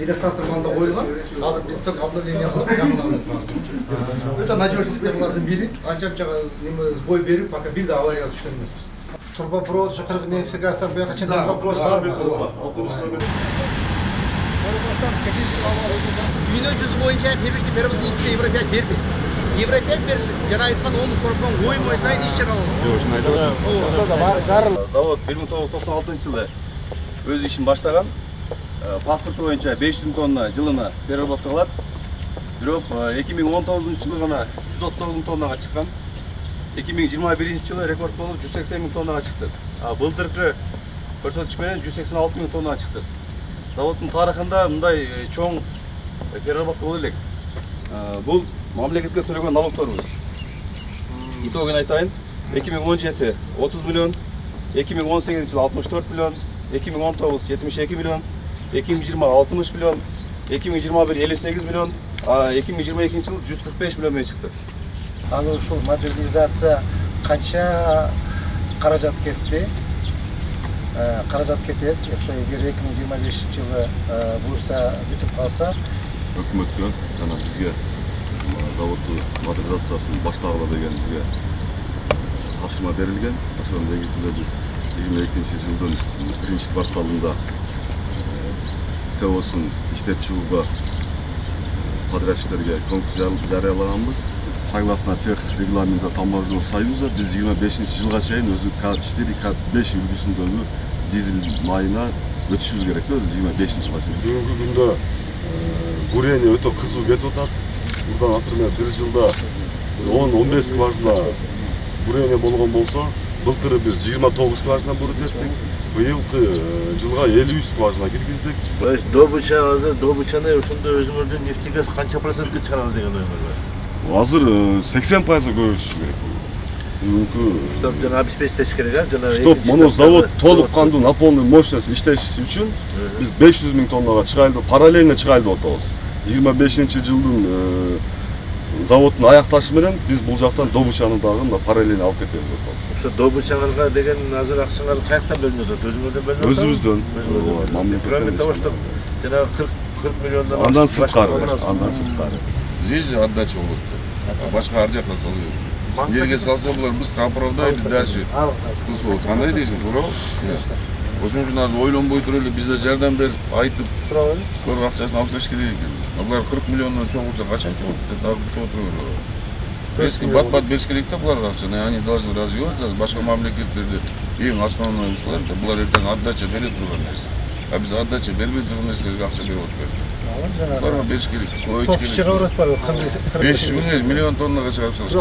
Электростанция маңында қойылған. Қазір біз тек обновление қылып жаңғыламыз. Өте надежный системалардың бири, анча-мунча сбой беріп, пока бир да аварияға түшкен емеспіз. Трубопровод, що нефтегаздан bu yoqqa трубопровод бар. Dünya yüzü boyunca первичный перевод нефти Евро 5 берді. Евро 5 берші, жана айтқан оның сұрыпынан оймайсайын еш жара алды. Завод 1996 жылы өз ішін баштаған. Паспорты бойынша 500 тонна жылына переработка қылады. Бирок 2019 жылы ғана 139 тоннаға шыққан. 2021 жылы рекорд болып 180 тоннаға шықты. Былтырғы көрсөтүш менен 186 тоннаға шықты. Заводдун тарыхында мындай чоң переработка боло элек. Бул мамлекетке төлөгөн налогторубуз. Итогун айтайын. 2017 30 миллион, 2018 жылы 64 миллион, 2019 72 миллион, 2020 60 миллион, 2021 58 миллион, 2022 жылы 145 миллион менен чыкты. Анын ушул модернизация канча каражат кетти? Каражат кетет. Ошо эгер 2025 жылы буюрса бүтүп калса, өкмөткө жана бизге заводдун модернизациясын баштагыла деген бизге тапшырма берилген. Ошонун негизинде биз 22 жылдын 1 кварталында ТОсун иштеп чыгууга подрядчиктерге конкурс жарыялаганбыз. Согласно тех регламента Таможенного союза biz 25 жылга чейин өзү К4, К5 үлгүсүндөгү дизель майына өтүшүбүз керек да 25 жылга чейин. Бүгүнкү күндө бурение өтө кызуу кетип атат. Мурда, например, бир жылда 10-15 скважина бурение болгон болсо, былтыры биз 29 скважина бурут еттик. Быйылкы жылга 53 скважина киргиздик. Добычаны ошондо өзүңөрдүн нефтегаз канча процентке чыгарабыз деген оюңуз бар? Азыр 80% көбөйтүш керек. Чтоб жана обеспечить керек, жана Чтоб моно завод толук кандуу на полную мощность иштеш үчүн биз 500 000 тоннага чыгайлы, параллельно чыгайлы деп атабыз. 25-жылдын заводдун аякташы менен биз бул жактан добычаны дагы параллельно алып кетебиз деп атабыз. Ошо добычаңарга деген азыр акчаңар каяктан бөлүнөт? Өзүңөрдөн бөлүнөт? Өзүбүздөн. Кроме того, что жана 40 миллиондон андан сырткары. Здесь отдача болот. Башка ар жакка салуу. Жерге салса булар биз оправдайды дальше. Кыз кандай дейсиң, туурабы? Ошон үчүн азыр ойлонбой туруп эле бизде жардам берип айтып сурабы? Көрүк акчасын алып бериш керек экен. Булар 40 миллиондон чоң болсо качан чоң болот? Дагы бүтүп отуруп. Бизге бат-бат бериш керек да буларга акчаны. Они должны развиваться. Башка мамлекеттерде эң основной ушулар. Булар эртең отдача бере турган нерсе. А биз отдача бербей турган нерселерге акча берип атпайбыз. Буларга бериш керек. 500 миллион тоннага чыгарып салыш.